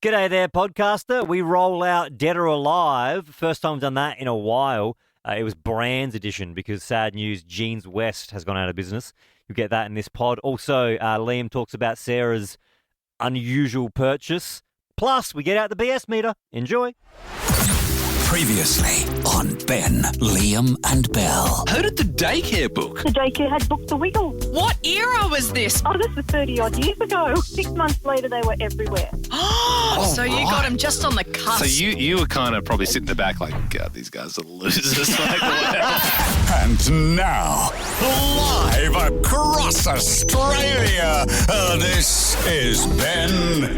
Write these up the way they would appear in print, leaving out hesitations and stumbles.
G'day there, podcaster. We roll out Dead or Alive. First time we've done that in a while. It was Brands edition because sad news, Jeans West has gone out of business. You'll get that in this pod. Also, Liam talks about Sarah's unusual purchase. Plus, we get out the BS meter. Enjoy. Previously on Ben, Liam and Belle. Who did the daycare book? The daycare had booked the Wiggle. What era was this? Oh, this was 30-odd years ago. 6 months later, they were everywhere. So you got him just on the cusp. So you were kind of probably sitting in the back like, God, these guys are losers. Like, whatever. And now, live across Australia, this is Ben,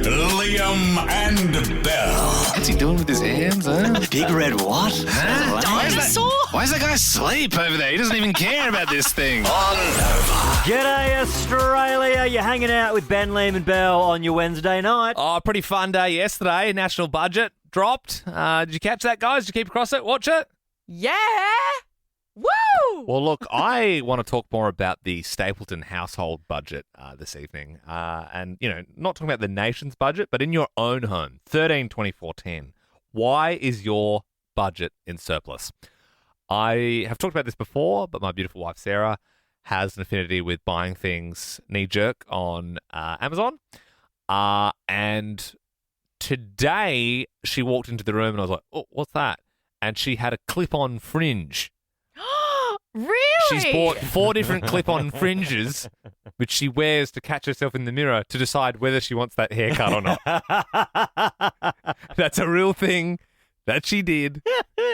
Liam and Belle. What's he doing with his hands, huh? Big red what? Huh? Dinosaur? Why is that guy asleep over there? He doesn't even care about this thing. G'day, Australia. You're hanging out with Ben, Liam and Bell on your Wednesday night. Oh, pretty fun day yesterday. National budget dropped. Did you catch that, guys? Did you keep across it? Watch it? Yeah. Woo! Well, look, I want to talk more about the Stapleton household budget this evening. And, not talking about the nation's budget, but in your own home, 13, 24, 10. Why is your budget in surplus? I have talked about this before, but my beautiful wife, Sarah, has an affinity with buying things knee-jerk on Amazon. And today she walked into the room and I was like, oh, what's that? And she had a clip-on fringe. Really? She's bought 4 different clip-on fringes, which she wears to catch herself in the mirror to decide whether she wants that haircut or not. That's a real thing that she did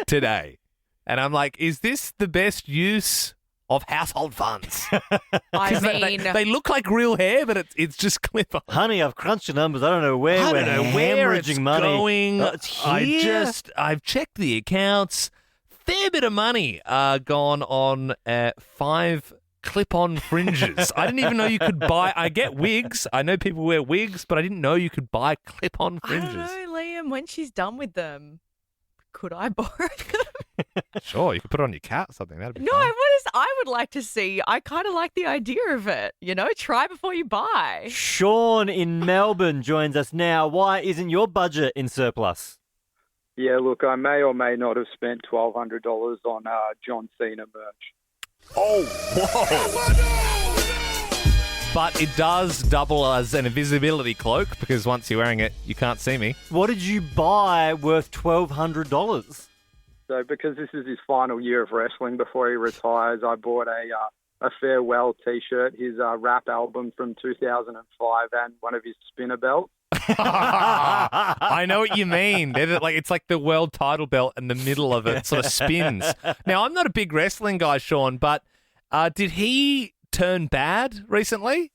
today. And I'm like, is this the best use of household funds? I mean, they look like real hair, but it's just clip-on. Honey, I've crunched the numbers. I don't know where we're hemorrhaging money. Going. It's here. I've checked the accounts. Fair bit of money gone on 5 clip-on fringes. I didn't even know you could buy. I get wigs. I know people wear wigs, but I didn't know you could buy clip-on fringes. I don't know, Liam, when she's done with them, could I borrow them? Sure, you could put it on your cat or something. That'd be No, fun. I would like to see. I kind of like the idea of it. Try before you buy. Sean in Melbourne joins us now. Why isn't your budget in surplus? Yeah, look, I may or may not have spent $1,200 on John Cena merch. Oh, whoa. But it does double as an invisibility cloak because once you're wearing it, you can't see me. What did you buy worth $1,200? So because this is his final year of wrestling before he retires, I bought a farewell T-shirt, his rap album from 2005 and one of his spinner belts. I know what you mean. It's like the world title belt and the middle of it sort of spins. Now, I'm not a big wrestling guy, Sean, but did he turn bad recently?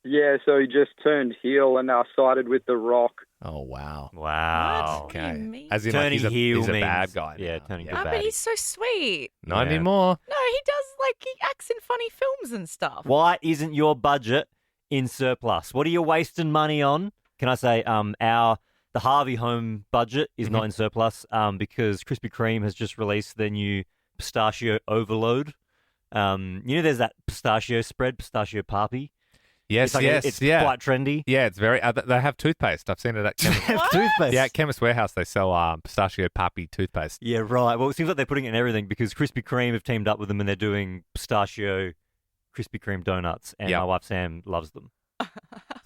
Yeah, so he just turned heel and sided with The Rock. Oh, wow. Wow. What do you mean? As in, Turning he's a heel bad means- guy. Yeah, now. turning Oh, bad. but he's so sweet. Not Yeah. anymore. No, he does, he acts in funny films and stuff. Why isn't your budget in surplus? What are you wasting money on? Can I say the Harvey Home budget is not in surplus because Krispy Kreme has just released their new pistachio overload. There's that pistachio spread, pistachio papi. Yes, It's yeah. quite trendy. Yeah, it's very... they have toothpaste. I've seen it at Chemist. What? Toothpaste. Yeah, at Chemist Warehouse, they sell pistachio papi toothpaste. Yeah, right. Well, it seems like they're putting it in everything because Krispy Kreme have teamed up with them and they're doing pistachio Krispy Kreme donuts, and Yep. my wife Sam loves them. So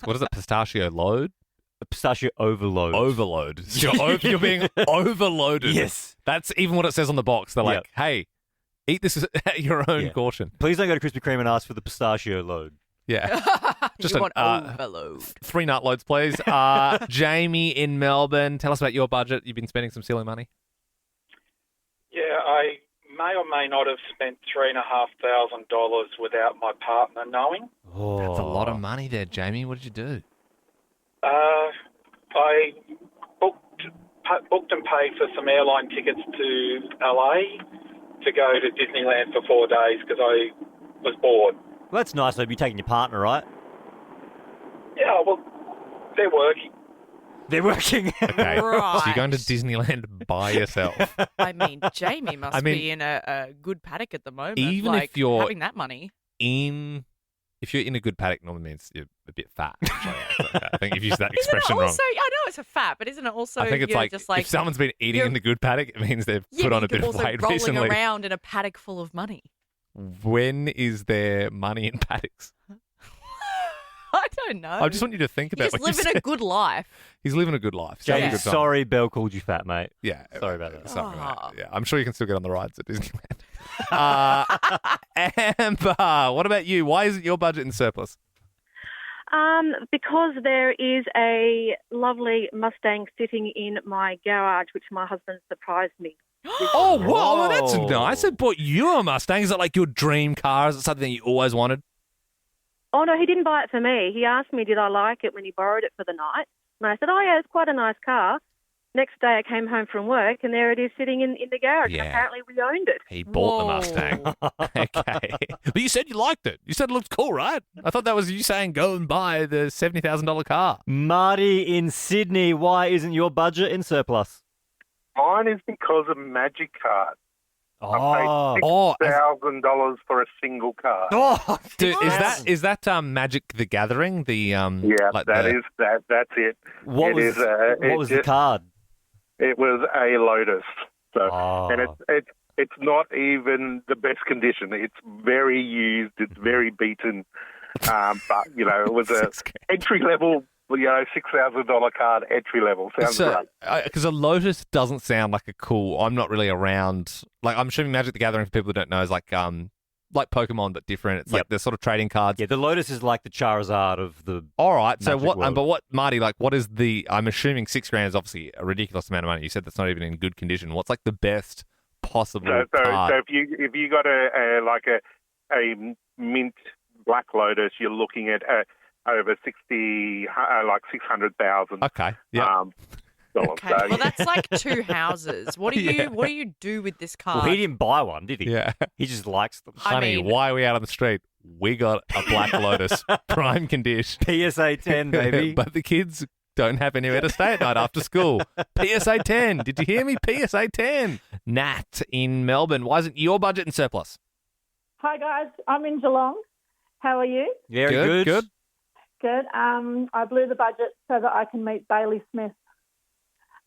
what is it? Pistachio load? A pistachio overload. Overload. So you're being overloaded. Yes. That's even what it says on the box. They're like, Yep. hey, eat this at your own Yeah. caution. Please don't go to Krispy Kreme and ask for the pistachio load. Yeah. Just you an, want overload. 3 nut loads, please. Jamie in Melbourne, tell us about your budget. You've been spending some silly money. Yeah, I may or may not have spent $3,500 without my partner knowing. Oh, That's a lot of money there, Jamie. What did you do? I booked and paid for some airline tickets to LA to go to Disneyland for 4 days because I was bored. Well, that's nice of you taking your partner, right? Yeah, well, they're working. They're working. Okay. Right. So you're going to Disneyland by yourself. I mean, Jamie must I mean, be in a good paddock at the moment. even if like, you're- having that money. In if you're in a good paddock, normally means you're a bit fat. Actually. I think you've used that Isn't it expression wrong. also? I know it's a fat, but isn't it also? I think it's like, just like if someone's been eating you're- in the good paddock, it means they've yeah, put on you a bit could of also weight rolling recently. around in a paddock full of money. When is there money in paddocks? I don't know. I just want you to think you about just what you living a said. good life. He's living a good life. He's having a Jamie, good time. sorry Belle called you fat, mate. Yeah. Sorry about that. Something like Oh. that. Yeah. I'm sure you can still get on the rides at Disneyland. Amber, what about you? Why isn't your budget in surplus? Because there is a lovely Mustang sitting in my garage, which my husband surprised me. Oh, wow. That's Whoa. nice. I bought you a Mustang. Is it like your dream car? Is it something that you always wanted? Oh, no, he didn't buy it for me. He asked me, did I like it when he borrowed it for the night? And I said, oh, yeah, it's quite a nice car. Next day I came home from work and there it is sitting in the garage. Yeah. Apparently we owned it. He bought the Whoa. Mustang. Okay. But you said you liked it. You said it looked cool, right? I thought that was you saying go and buy the $70,000 car. Marty in Sydney, why isn't your budget in surplus? Mine is because of Magic Card. Oh, I paid Oh, $6,000 for a single card. oh Dude, is that Magic the Gathering? The Yeah, like that's it. what It was is, what was the just- card? It was a Lotus. So, Oh. and it's not even the best condition. It's very used. It's very beaten. But it was a entry level. $6,000 card entry level. Sounds great. Because a Lotus doesn't sound like a cool. I'm not really around. Like I'm assuming Magic the Gathering, for people who don't know, is like Pokemon but different. It's like Yep. they're sort of trading cards. Yeah, the Lotus is like the Charizard of the. All right. So Magic what? world. But what, Marty? Like, what is the? I'm assuming $6,000 is obviously a ridiculous amount of money. You said that's not even in good condition. What's like the best possible So card? if you got a mint Black Lotus, you're looking at over 600,000. Okay. Yeah. Dollars. Okay, So, well that's like two houses. What do you Yeah. What do you do with this car? Well, he didn't buy one, did he? Yeah. He just likes them. I Honey, mean- why are we out on the street? We got a Black Lotus, prime condition. PSA 10, baby. But the kids don't have anywhere to stay at night after school. PSA 10. Did you hear me? PSA 10. Nat in Melbourne. Why isn't your budget in surplus? Hi guys, I'm in Geelong. How are you? Very Good, good. Good. I blew the budget so that I can meet Bailey Smith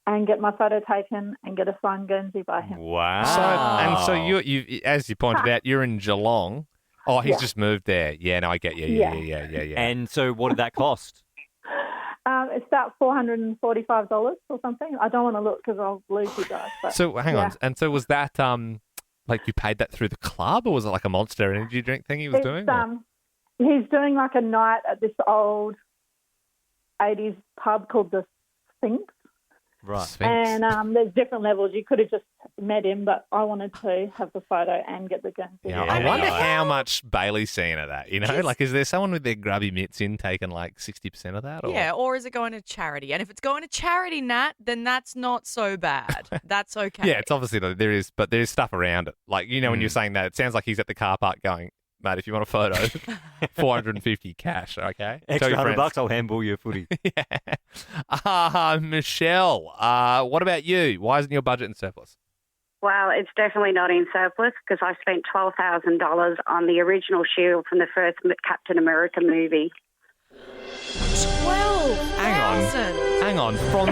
and get my photo taken and get a signed Guernsey by him. Wow. So you, as you pointed out, you're in Geelong. Oh, he's Yeah. just moved there. Yeah, no, I get you. Yeah. Yeah. And so what did that cost? It's about $445 or something. I don't want to look because I'll lose you guys. But So hang on. yeah. And so was that like you paid that through the club, or was it like a Monster Energy drink thing he was doing? or- He's doing like a night at this old 80s pub called the Sphinx. Right. Sphinx. And there's different levels. You could have just met him, but I wanted to have the photo and get the Guernsey. Yeah, Yeah. I wonder how much Bailey's seeing of that. You know, Just- like is there someone with their grubby mitts in taking like 60% of that? Or? Yeah, or is it going to charity? And if it's going to charity, Nat, then that's not so bad. That's okay. Yeah, it's obviously there is stuff around it. Like when you're saying that, it sounds like he's at the car park going, mate, if you want a photo, 450 cash, okay? Tell Extra your $100, friends. I'll handball you a footy. Michelle, what about you? Why isn't your budget in surplus? Well, it's definitely not in surplus because I spent $12,000 on the original shield from the first Captain America movie. 12,000. Hang on, from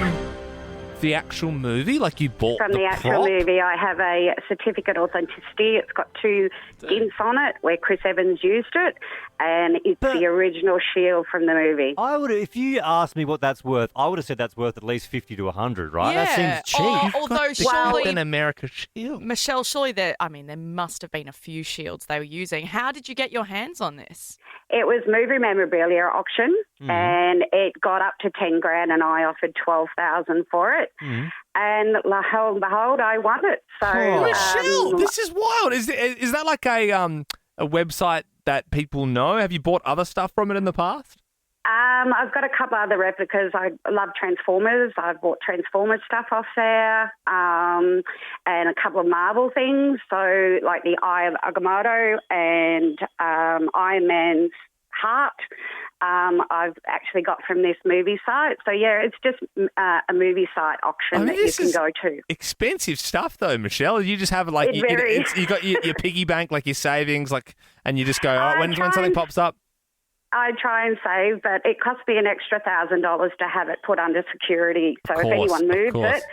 the actual movie? Like you bought From the actual prop? movie, I have a certificate of authenticity. It's got 2 dints on it where Chris Evans used it, and it's the original shield from the movie. I would, if you asked me what that's worth, I would have said that's worth at least 50 to 100, right? That Yeah. seems cheap. Although The surely, Captain America shield. Michelle, surely there must have been a few shields they were using. How did you get your hands on this? It was movie memorabilia auction, and it got up to 10 grand, and I offered 12,000 for it. And lo and behold, I won it. So, Michelle, this is wild. Is that like a website that people know? Have you bought other stuff from it in the past? I've got a couple other replicas. I love Transformers. I've bought Transformers stuff off there, and a couple of Marvel things. So, like the Eye of Agamotto and Iron Man's heart. I've actually got from this movie site. So, yeah, it's just a movie site auction that you this can is go to. expensive stuff, though, Michelle. You just have like It varies. you got your piggy bank, like your savings, like, and you just go, all right, when something try and- pops up. I try and save, but it costs me an extra $1,000 to have it put under security. So if anyone moves it,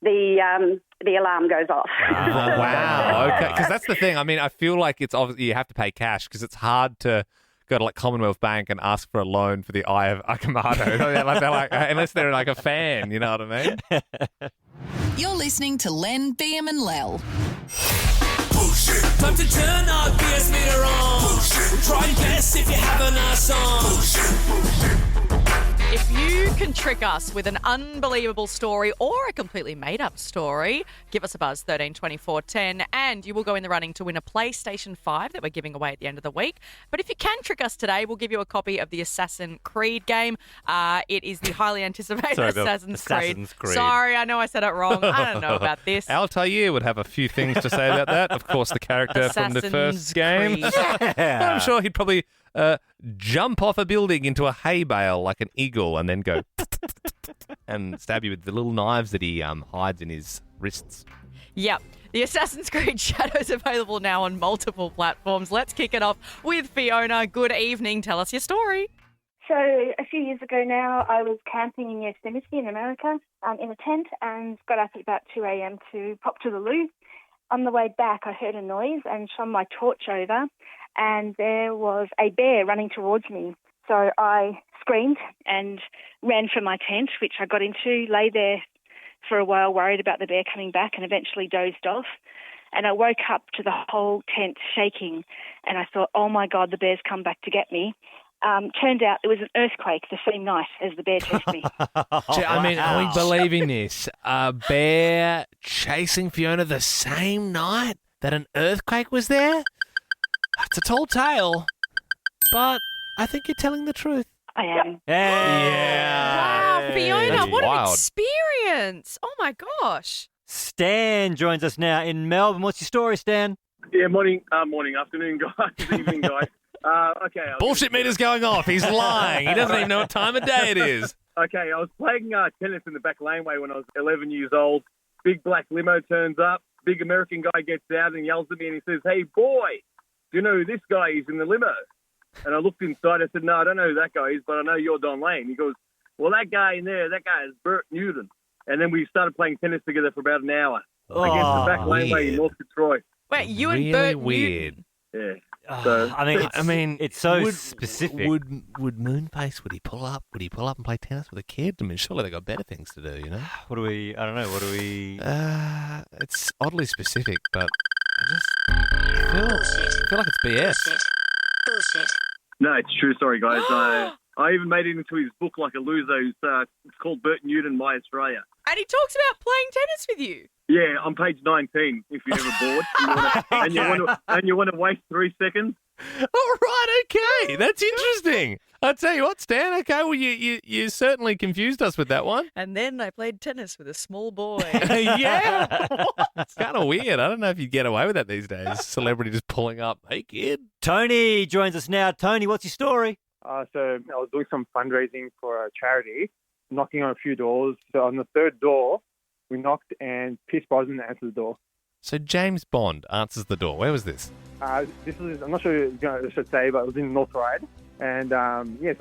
the alarm goes off. Wow. Okay. Because that's the thing. I mean, I feel like it's obviously you have to pay cash because it's hard to go to like Commonwealth Bank and ask for a loan for the Eye of Agamotto. they're like, unless they're like a fan, you know what I mean? You're listening to Len, BM and Lel. Bullshit. Time to turn our BS meter on. Bullshit. We'll try and guess if you have a nice song. Bullshit. If you can trick us with an unbelievable story or a completely made-up story, give us a buzz, 13 24 10, and you will go in the running to win a PlayStation 5 that we're giving away at the end of the week. But if you can trick us today, we'll give you a copy of the Assassin's Creed game. It is the highly anticipated Assassin's Creed. Sorry, I know I said it wrong. I don't know about this. Altair would have a few things to say about that. Of course, the character from the first game. Yeah. I'm sure he'd probably jump off a building into a hay bale like an eagle and then go and stab you with the little knives that he hides in his wrists. Yep. The Assassin's Creed Shadows available now on multiple platforms. Let's kick it off with Fiona. Good evening. Tell us your story. So a few years ago now, I was camping in Yosemite in America in a tent and got up at about 2 a.m. to pop to the loo. On the way back, I heard a noise and shone my torch over, and there was a bear running towards me. So I screamed and ran from my tent, which I got into, lay there for a while, worried about the bear coming back, and eventually dozed off. And I woke up to the whole tent shaking, and I thought, oh my God, the bear's come back to get me. Turned out it was an earthquake the same night as the bear chased me. I mean, are we believing this? A bear chasing Fiona the same night that an earthquake was there? It's a tall tale, but I think you're telling the truth. I am. Yeah. Wow, Fiona, That's what wild. an experience. Oh, my gosh. Stan joins us now in Melbourne. What's your story, Stan? Yeah, morning, afternoon, guys, evening, guys. Okay. Bullshit meter's going off. He's lying. He doesn't even know what time of day it is. Okay, I was playing tennis in the back laneway when I was 11 years old. Big black limo turns up. Big American guy gets out and yells at me and he says, "Hey, boy, do you know who this guy is in the limo?" And I looked inside. I said, "No, I don't know who that guy is, but I know you're Don Lane." He goes, "Well, that guy in there, that guy is Bert Newton." And then we started playing tennis together for about an hour against the back laneway in North Detroit. Wait, you and Really Bert weird. Newton. Yeah. So, I mean, it's so specific. Would Moonface, would he pull up and play tennis with a kid? I mean, surely they got better things to do, you know? I don't know. What do we... It's oddly specific, but I feel like it's BS. Bullshit. no, it's true. Sorry, guys. I even made it into his book like a loser. It's called Bert Newton, My Australia. And he talks about playing tennis with you. Yeah, on page 19, if you're ever bored and you want to waste 3 seconds. All right, okay. That's interesting. I'll tell you what, Stan. Okay, well, you certainly confused us with that one. And then I played tennis with a small boy. Yeah. It's kind of weird. I don't know if you'd get away with that these days. Celebrity just pulling up. Hey, kid. Tony joins us now. Tony, what's your story? So I was doing some fundraising for a charity, knocking on a few doors. So on the third door, we knocked and Pierce Brosnan answered the door. So James Bond answers the door. Where was this? This was, I'm not sure I should say, but it was in North Ryde. And so we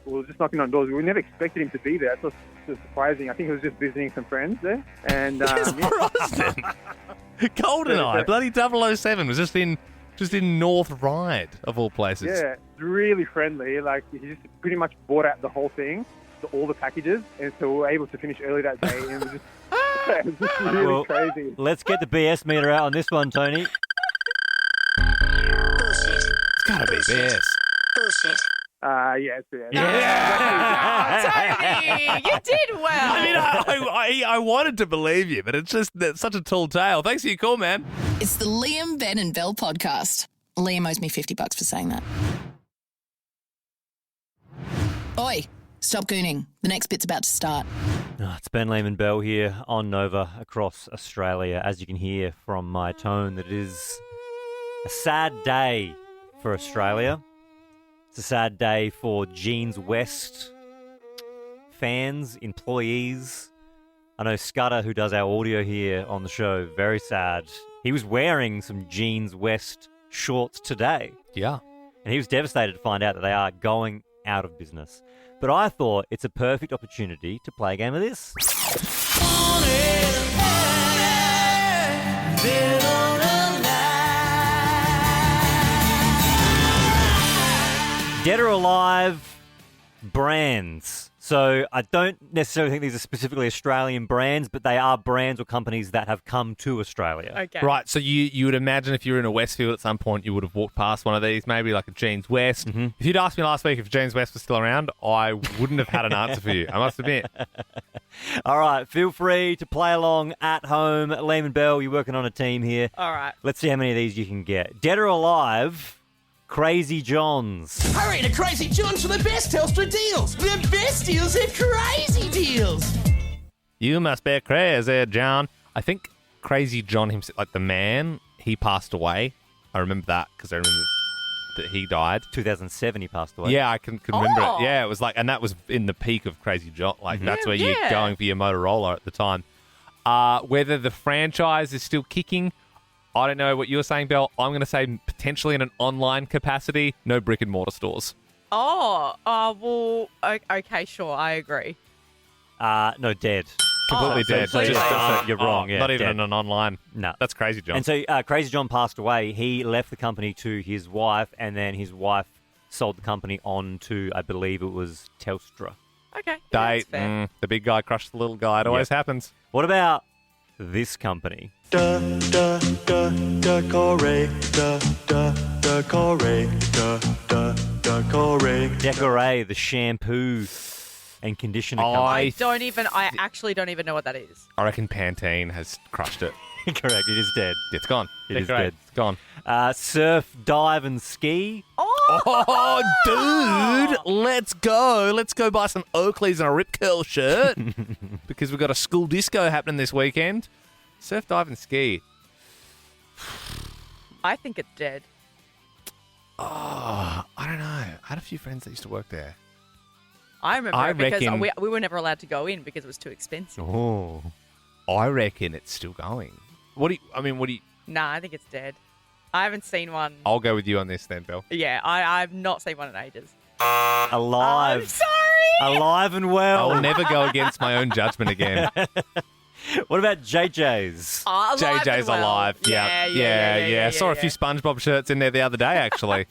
were just knocking on doors. We never expected him to be there. It was surprising. I think he was just visiting some friends there. And Pierce Brosnan. GoldenEye, bloody 007 was just in North Ryde, of all places. Yeah, really friendly. Like, he just pretty much bought out the whole thing, all the packages, and so we were able to finish early that day. And it was just really crazy. Let's get the BS meter out on this one, Tony. Bullshit. It's gotta be BS. Bullshit. Yes. Tony, you did well. I mean, I wanted to believe you, but it's just such a tall tale. Thanks for your call, man. It's the Liam, Ben and Bell podcast. Liam owes me $50 for saying that. Oi, stop gooning. The next bit's about to start. It's Ben Lehman Bell here on Nova across Australia. As you can hear from my tone, that it is a sad day for Australia. It's a sad day for Jeans West fans, employees. I know Scudder, who does our audio here on the show, very sad. He was wearing some Jeans West shorts today. Yeah. and he was devastated to find out that they are going out of business. But I thought it's a perfect opportunity to play a game of this. Dead or Alive brands. So I don't necessarily think these are specifically Australian brands, but they are brands or companies that have come to Australia. Okay. Right, so you would imagine if you were in a Westfield at some point, you would have walked past one of these, maybe like a Jeans West. Mm-hmm. If you'd asked me last week if Jeans West was still around, I wouldn't have had an answer for you, I must admit. All right, feel free to play along at home. Lehman Bell, you're working on a team here. All right. Let's see how many of these you can get. Dead or Alive, Crazy Johns. Hurry to Crazy John's for the best Telstra deals. The best deals at Crazy Deals. You must be crazy, John. I think Crazy John himself, like the man, he passed away. I remember that because I remember that he died. 2007 he passed away. Yeah, I can remember Oh. it. Yeah, it was like, and that was in the peak of Crazy John. Like, that's where Yeah. you're going for your Motorola at the time. Whether the franchise is still kicking, I don't know what you're saying, Belle. I'm going to say potentially in an online capacity, no brick and mortar stores. Well, okay, sure, I agree. No, dead. Completely So- dead. so you're wrong. Yeah, not even dead. in an online. No. That's Crazy John. And so Crazy John passed away. He left the company to his wife, and then his wife sold the company on to, I believe it was Telstra. Okay. the big guy crushed the little guy. It always happens. What about this company? Decorate, the shampoo and conditioner company. I actually don't even know what that is. I reckon Pantene has crushed it. Correct, it is dead. It's gone. It is Decorate. dead. It's gone. Surf, dive, and ski. Oh, dude, let's go. Let's go buy some Oakleys and a Rip Curl shirt because we've got a school disco happening this weekend. Surf, dive, and ski. I think it's dead. Oh, I don't know. I had a few friends that used to work there. I remember I it because reckon- we were never allowed to go in because it was too expensive. Oh. I reckon it's still going. What do you... Nah, I think it's dead. I haven't seen one. I'll go with you on this then, Bill. Yeah, I've not seen one in ages. Alive. I'm sorry. Alive and well. I'll never go against my own judgment again. What about JJ's? Alive and JJ's well. alive. Yeah. Saw a few SpongeBob shirts in there the other day, actually.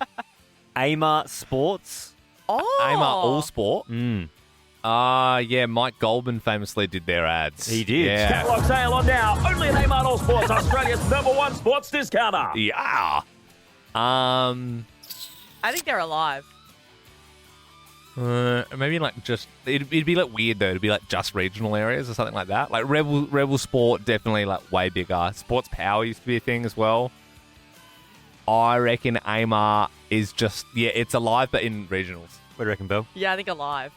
Amart Sports. Oh. Amart All Sport. Mm. Yeah, Mike Goldman famously did their ads. He did. Yeah. Catalog sale on now. Only at Amart All Sports, Australia's #1 sports discounter. Yeah. I think they're alive. Maybe like just it'd be like weird though. It'd be like just regional areas or something like that. Like Rebel Sport definitely like way bigger. Sports Power used to be a thing as well. I reckon Amart is just it's alive but in regionals. What do you reckon, Bill? Yeah, I think alive.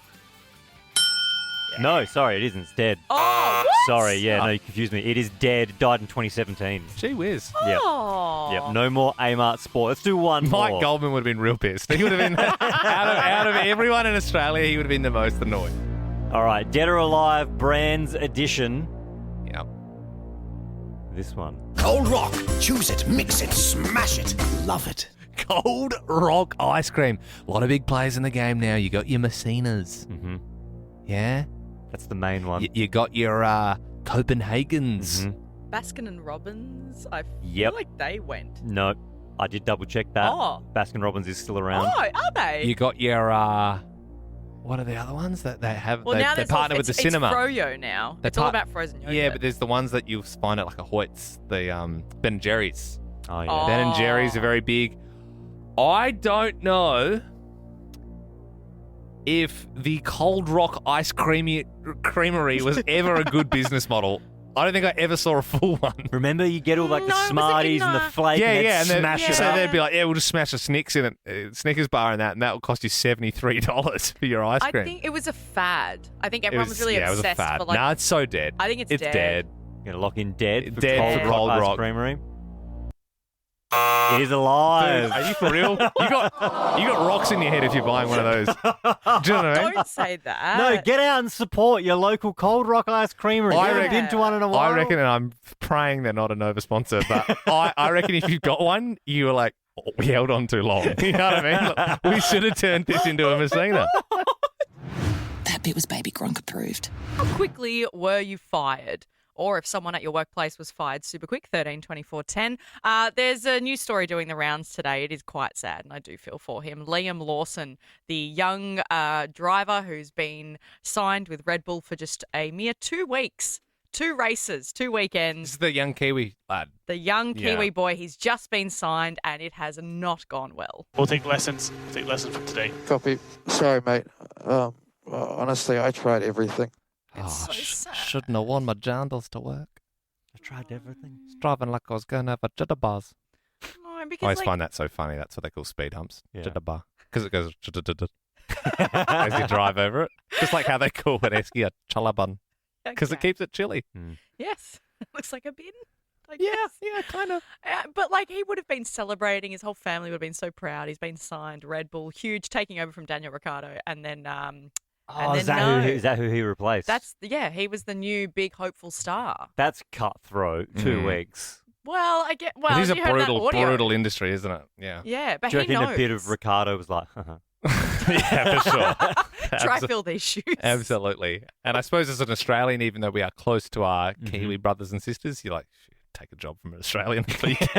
No, sorry, it isn't. It's dead. Oh, what? Sorry, no, you confused me. It is dead. Died in 2017. Gee whiz. Oh. Yep. No more Amart Sport. Let's do one more. Mike Goldman would have been real pissed. He would have been out of everyone in Australia, he would have been the most annoyed. All right, Dead or Alive Brands Edition. Yep. This one. Cold Rock. Choose it, mix it, smash it. Love it. Cold Rock ice cream. A lot of big players in the game now. You got your Messinas. Mm-hmm. Yeah. That's the main one. You got your Copenhagen's. Mm-hmm. Baskin and Robbins. I feel Yep. like they went. No, I did double check that. Oh. Baskin Robbins is still around. Oh, are they? You got your what are the other ones that they have? well, they now they there's all- partner with the it's cinema. It's Froyo now. They It's all part- about frozen yogurt. Yeah, but there's the ones that you'll find at like a Hoyt's, the Ben and Jerry's. Oh, yeah. Oh. Ben and Jerry's are very big. I don't know if the Cold Rock Ice Creamery was ever a good business model. I don't think I ever saw a full one. Remember, you get all like the No, was it in Smarties and the flake and then and smash it so up. they'd be like, we'll just smash a Snickers bar in that, and that will cost you $73 for your ice cream. I think it was a fad. I think It everyone was really it was a obsessed fad. for like. Nah, it's so dead. I think it's It's dead. dead. You're gonna lock in dead for Dead for Cold Ice Rock. Creamery. It is alive. Dude, are you for real? You got rocks in your head if you're buying one of those. Do you know what I mean? Don't say that. No, get out and support your local Cold Rock Ice Creamery. I You haven't reckon- been to one in a while. I reckon, and I'm praying they're not a Nova sponsor, but I reckon if you've got one, you were like, We held on too long. You know what I mean? Look, we should have turned this into a Messina. That bit was baby Gronk approved. How quickly were you fired? Or if someone at your workplace was fired super quick, 13 24 10. There's a news story doing the rounds today. It is quite sad, and I do feel for him. Liam Lawson, the young driver who's been signed with Red Bull for just a mere 2 weeks. 2 races, 2 weekends. This is the young Kiwi lad. The young Kiwi boy, he's just been signed and it has not gone well. We'll take lessons. We'll take lessons from today. Copy. Sorry, mate. Honestly, I tried everything. Shouldn't have worn my jandals to work. I tried everything. I was driving like I was going to have a jitterbuzz. No, because I always find that so funny. That's what they call speed humps. Yeah. Jitterbar. Because it goes as you drive over it. Just like how they call an esky a chalaban. Because it keeps it chilly. Yes. Looks like a bin. I Yeah, guess. yeah, kind of. But like he would have been celebrating. His whole family would have been so proud. He's been signed. Red Bull, huge, taking over from Daniel Ricciardo. And then... is that who he replaced? He was the new big hopeful star. That's cutthroat. 2 weeks. Well, I get. Well, It is a you heard that audio. brutal industry, isn't it? Yeah. Yeah, but Do you he reckon knows. a bit of Ricardo was like, Yeah, for sure. Try fill these shoes. Absolutely. And I suppose as an Australian, even though we are close to our Kiwi brothers and sisters, you're like, take a job from an Australian league.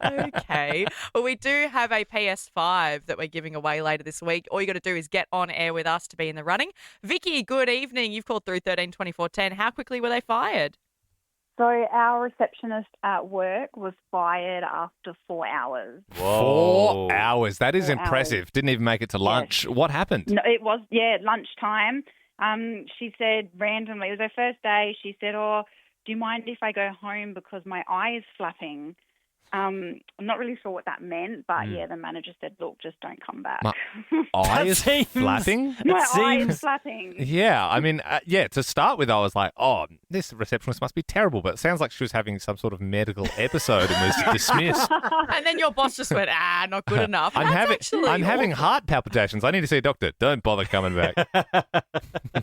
Okay. Well, we do have a PS5 that we're giving away later this week. All you got to do is get on air with us to be in the running. Vicky, good evening. You've called through 13 24 10. How quickly were they fired? So our receptionist at work was fired after 4 hours. 4 hours. That is 4 impressive. hours. Didn't even make it to lunch. What happened? No, it was, lunchtime. She said randomly, it was her first day, she said, do you mind if I go home because my eye is flapping? I'm not really sure what that meant, but the manager said, look, just don't come back. My eye is flapping? My eye is flapping. Yeah, I mean, to start with, I was like, oh, this receptionist must be terrible, but it sounds like she was having some sort of medical episode and was dismissed. And then your boss just went, not good enough. I'm having heart palpitations. I need to see a doctor. Don't bother coming back.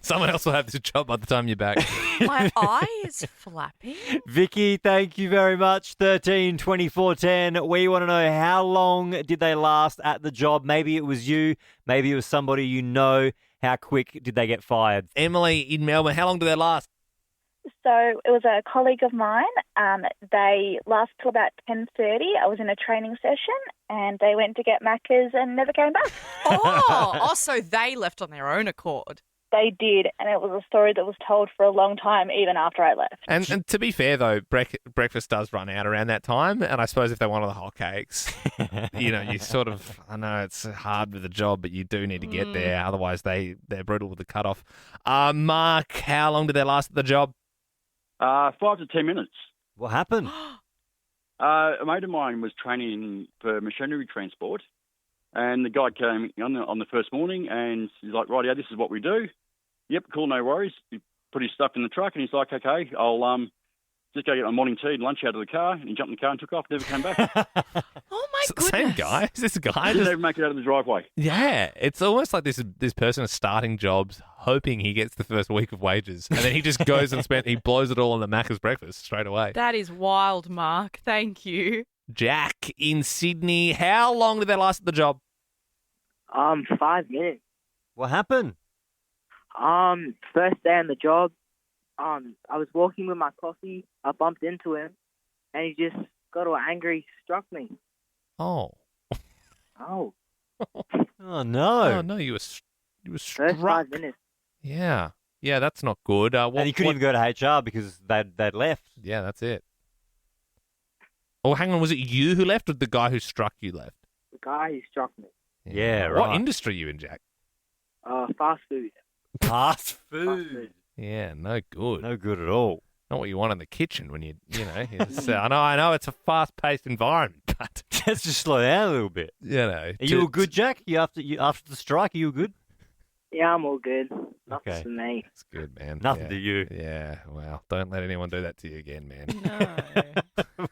Someone else will have this job by the time you're back. My eye is flapping. Vicky, thank you very much. 13 24 10. We want to know, how long did they last at the job? Maybe it was you. Maybe it was somebody you know. How quick did they get fired? Emily in Melbourne, how long did they last? So it was a colleague of mine. They lasted till about 10:30. I was in a training session and they went to get Macca's and never came back. So they left on their own accord. They did, and it was a story that was told for a long time, even after I left. And to be fair, though, breakfast does run out around that time. And I suppose if they wanted the hotcakes, you sort of, I know it's hard with the job, but you do need to get there. Otherwise, they're brutal with the cutoff. Mark, how long did they last at the job? 5 to 10 minutes. What happened? A mate of mine was training for machinery transport, and the guy came on the first morning, and he's like, "Rightio, this is what we do." Yep, cool, no worries. He put his stuff in the truck, and he's like, "Okay, I'll just go get my morning tea and lunch out of the car." And he jumped in the car and took off. Never came back. Oh my goodness! Same guy. Is this guy? Didn't even make it out of the driveway. Yeah, it's almost like this person is starting jobs, hoping he gets the first week of wages, and then he just goes and he blows it all on the Macca's breakfast straight away. That is wild, Mark. Thank you. Jack in Sydney, how long did they last at the job? 5 minutes. What happened? First day on the job, I was walking with my coffee. I bumped into him, and he just got all angry, struck me. Oh. Oh. Oh no! Oh no! You were struck. First 5 minutes. Yeah, that's not good. And you couldn't even go to HR because they'd left. Yeah, that's it. Oh, hang on. Was it you who left, or the guy who struck you left? The guy who struck me. Yeah, right. What industry are you in, Jack? Fast food. Fast food. Yeah, no good. No good at all. Not what you want in the kitchen when you I know it's a fast-paced environment, but let's just slow down a little bit. Are you all good, Jack? After the strike, are you good? Yeah, I'm all good. Nothing Okay. to me. That's good, man. Nothing to you. Yeah, well, don't let anyone do that to you again, man.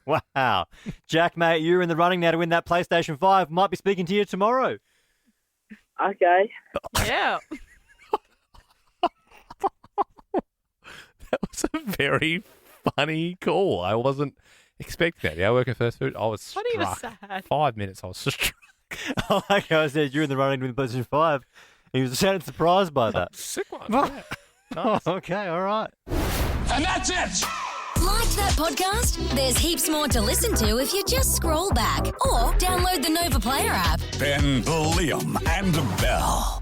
Wow. Jack, mate, you're in the running now to win that PlayStation 5. Might be speaking to you tomorrow. Okay. Yeah. That was a very funny call. I wasn't expecting that. Yeah, I work in fast food. I was struck. Funny, you were sad. 5 minutes, I was struck. Oh, like I said, you're in the running with position 5. He was sounded surprised by that. Sick one. Oh, Yeah. Nice. okay, all right. And that's it. Liked that podcast? There's heaps more to listen to if you just scroll back or download the Nova Player app. Ben, Liam, and Bell.